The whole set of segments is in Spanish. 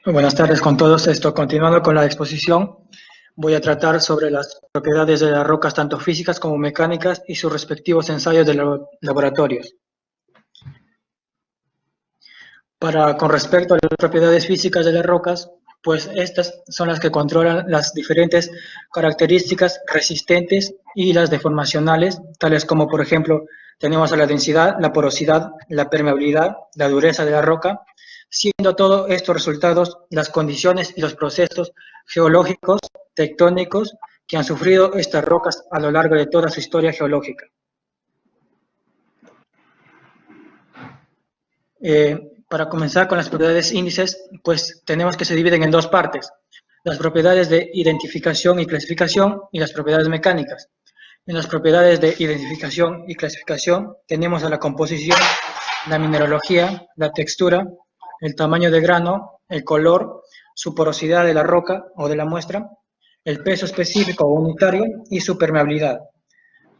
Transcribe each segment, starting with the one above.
Buenas tardes con todos. Continuando con la exposición, voy a tratar sobre las propiedades de las rocas, tanto físicas como mecánicas, y sus respectivos ensayos de laboratorios. Con respecto a las propiedades físicas de las rocas, pues estas son las que controlan las diferentes características resistentes y las deformacionales, tales como, por ejemplo, tenemos a la densidad, la porosidad, la permeabilidad, la dureza de la roca, siendo todos estos resultados las condiciones y los procesos geológicos, tectónicos, que han sufrido estas rocas a lo largo de toda su historia geológica. Para comenzar con las propiedades índices, pues tenemos que se dividen en dos partes: las propiedades de identificación y clasificación y las propiedades mecánicas. En las propiedades de identificación y clasificación tenemos a la composición, la mineralogía, la textura, el tamaño de grano, el color, su porosidad de la roca o de la muestra, el peso específico o unitario y su permeabilidad.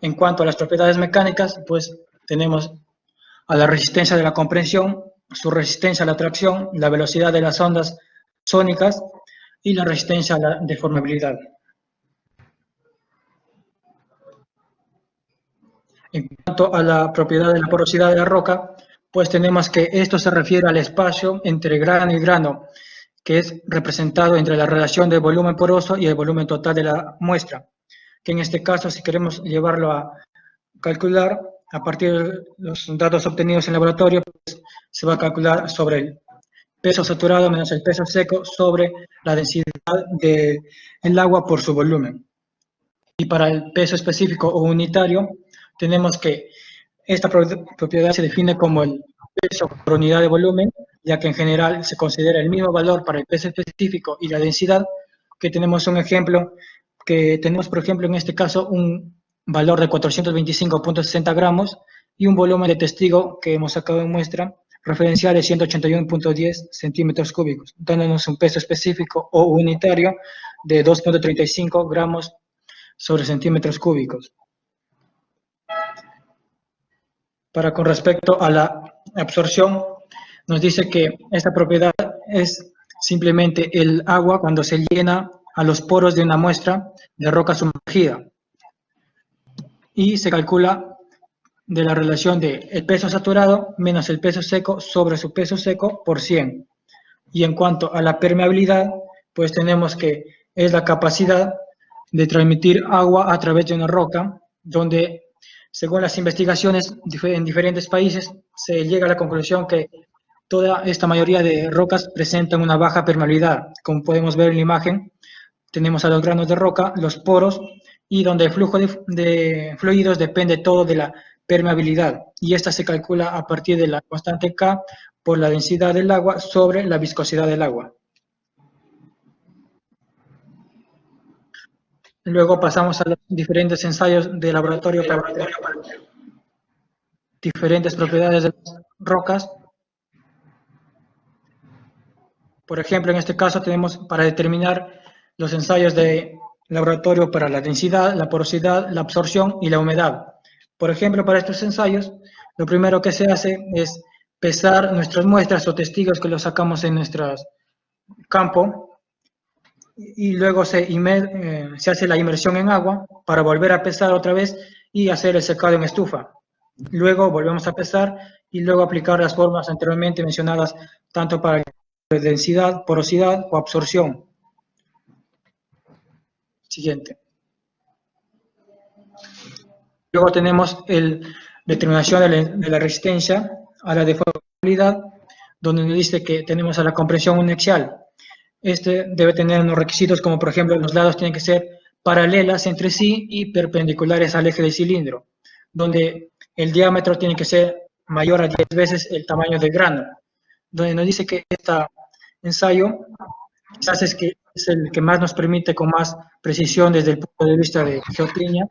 En cuanto a las propiedades mecánicas, pues tenemos a la resistencia de la compresión, su resistencia a la tracción, la velocidad de las ondas sónicas y la resistencia a la deformabilidad. En cuanto a la propiedad de la porosidad de la roca, pues tenemos que esto se refiere al espacio entre grano y grano, que es representado entre la relación del volumen poroso y el volumen total de la muestra, que en este caso, si queremos llevarlo a calcular, a partir de los datos obtenidos en el laboratorio, pues, se va a calcular sobre el peso saturado menos el peso seco sobre la densidad del agua por su volumen. Y para el peso específico o unitario, tenemos que esta propiedad se define como el peso por unidad de volumen, ya que en general se considera el mismo valor para el peso específico y la densidad, que tenemos un ejemplo, que tenemos, por ejemplo, en este caso, un valor de 425.60 gramos y un volumen de testigo que hemos sacado en muestra referencial de 181.10 centímetros cúbicos, dándonos un peso específico o unitario de 2.35 gramos sobre centímetros cúbicos. Con respecto a la absorción, nos dice que esta propiedad es simplemente el agua cuando se llena a los poros de una muestra de roca sumergida, y se calcula de la relación de el peso saturado menos el peso seco sobre su peso seco por 100. Y en cuanto a la permeabilidad, pues tenemos que es la capacidad de transmitir agua a través de una roca, donde según las investigaciones en diferentes países se llega a la conclusión que toda esta mayoría de rocas presentan una baja permeabilidad. Como podemos ver en la imagen, tenemos a los granos de roca, los poros, y donde el flujo de fluidos depende todo de la permeabilidad, y esta se calcula a partir de la constante K por la densidad del agua sobre la viscosidad del agua. Luego pasamos a los diferentes ensayos de laboratorio para diferentes propiedades de las rocas. Por ejemplo, en este caso tenemos para determinar los ensayos de laboratorio para la densidad, la porosidad, la absorción y la humedad. Por ejemplo, para estos ensayos, lo primero que se hace es pesar nuestras muestras o testigos que los sacamos en nuestro campo, y luego se hace la inmersión en agua para volver a pesar otra vez y hacer el secado en estufa. Luego volvemos a pesar y luego aplicar las formas anteriormente mencionadas, tanto para densidad, porosidad o absorción. Siguiente. Luego tenemos la determinación de la resistencia a la deformabilidad, donde nos dice que tenemos a la compresión uniaxial. Este debe tener unos requisitos como, por ejemplo, los lados tienen que ser paralelas entre sí y perpendiculares al eje del cilindro, donde el diámetro tiene que ser mayor a 10 veces el tamaño del grano, donde nos dice que este ensayo quizás es el que más nos permite con más precisión desde el punto de vista de geotecnia,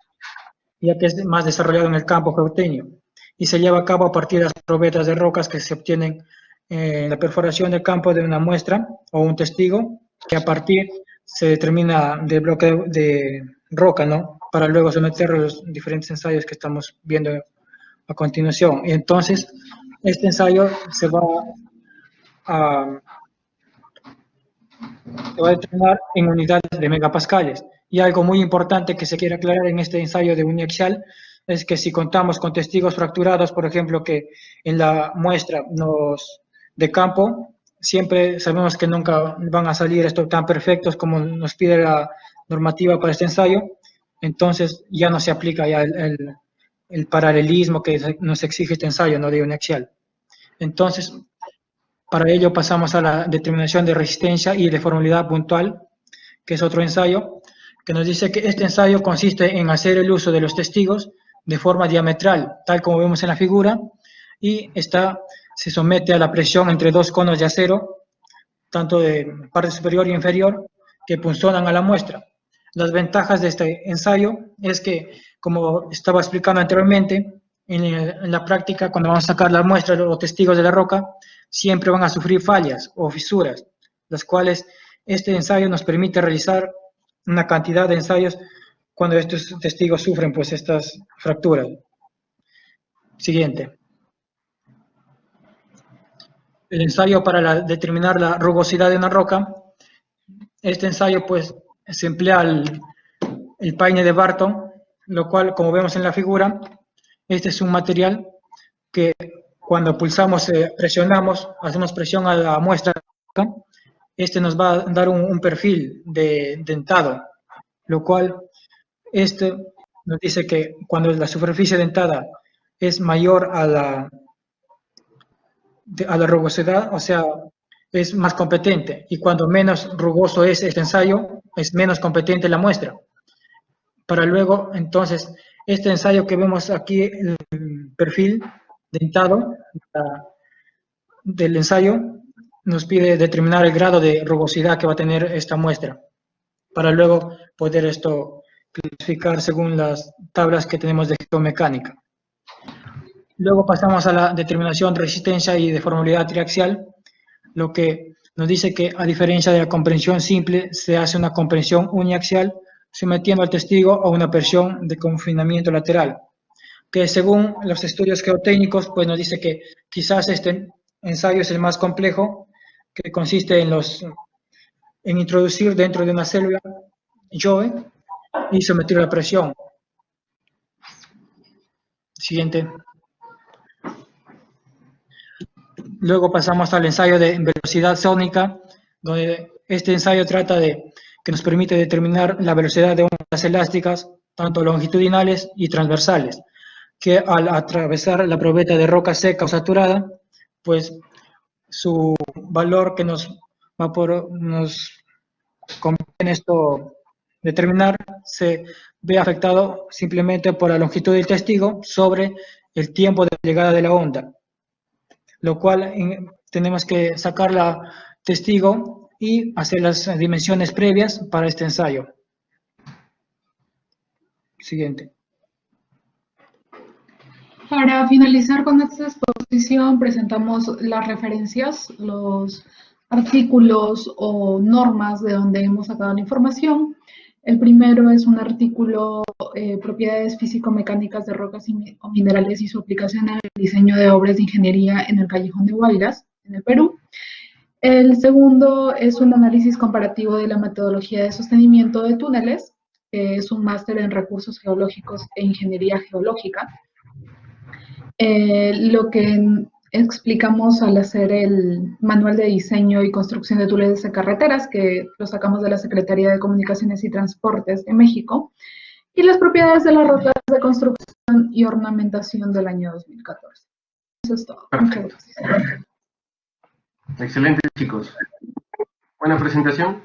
ya que es más desarrollado en el campo geotécnico, y se lleva a cabo a partir de las probetas de rocas que se obtienen en la perforación del campo de una muestra o un testigo, que a partir se determina del bloque de roca, ¿no?, para luego someterlo a los diferentes ensayos que estamos viendo a continuación. Y entonces, este ensayo se va a se va a determinar en unidades de megapascales. Y algo muy importante que se quiere aclarar en este ensayo de uniaxial es que si contamos con testigos fracturados, por ejemplo, que en la muestra de campo, siempre sabemos que nunca van a salir estos tan perfectos como nos pide la normativa para este ensayo, entonces ya no se aplica ya el paralelismo que nos exige este ensayo, no de uniaxial. Entonces, para ello pasamos a la determinación de resistencia y de deformabilidad puntual, que es otro ensayo, que nos dice que este ensayo consiste en hacer el uso de los testigos de forma diametral, tal como vemos en la figura, y se somete a la presión entre dos conos de acero, tanto de parte superior y inferior, que punzonan a la muestra. Las ventajas de este ensayo es que, como estaba explicando anteriormente, en la práctica, cuando vamos a sacar la muestra o testigos de la roca, siempre van a sufrir fallas o fisuras, las cuales este ensayo nos permite realizar una cantidad de ensayos cuando estos testigos sufren pues estas fracturas. Siguiente. El ensayo para determinar la rugosidad de una roca. Este ensayo pues se emplea el paine de Barton, lo cual, como vemos en la figura, este es un material que cuando pulsamos, presionamos, hacemos presión a la muestra, este nos va a dar un perfil de dentado, lo cual este nos dice que cuando la superficie dentada es mayor a la rugosidad, o sea, es más competente, y cuando menos rugoso es este ensayo, es menos competente la muestra. Para luego, entonces, este ensayo que vemos aquí, el perfil dentado del ensayo, nos pide determinar el grado de rugosidad que va a tener esta muestra, para luego poder clasificar según las tablas que tenemos de geomecánica. Luego pasamos a la determinación de resistencia y deformabilidad triaxial, lo que nos dice que, a diferencia de la comprensión simple, se hace una comprensión uniaxial sometiendo al testigo a una presión de confinamiento lateral, que según los estudios geotécnicos, pues nos dice que quizás este ensayo es el más complejo, que consiste en introducir dentro de una célula Joe y someter a la presión. Siguiente. Luego pasamos al ensayo de velocidad sónica, donde este ensayo trata que nos permite determinar la velocidad de ondas elásticas, tanto longitudinales y transversales, que al atravesar la probeta de roca seca o saturada, pues su valor que nos conviene esto determinar se ve afectado simplemente por la longitud del testigo sobre el tiempo de llegada de la onda, lo cual tenemos que sacar la testigo y hacer las dimensiones previas para este ensayo. Siguiente. Para finalizar con esta exposición, presentamos las referencias, los artículos o normas de donde hemos sacado la información. El primero es un artículo, propiedades físico-mecánicas de rocas o minerales y su aplicación en el diseño de obras de ingeniería en el Callejón de Huaylas, en el Perú. El segundo es un análisis comparativo de la metodología de sostenimiento de túneles, que es un máster en recursos geológicos e ingeniería geológica. Lo que explicamos al hacer el manual de diseño y construcción de túneles de carreteras, que lo sacamos de la Secretaría de Comunicaciones y Transportes de México, y las propiedades de las rocas de construcción y ornamentación del año 2014. Eso es todo. Muchas gracias. Excelente, chicos. Buena presentación.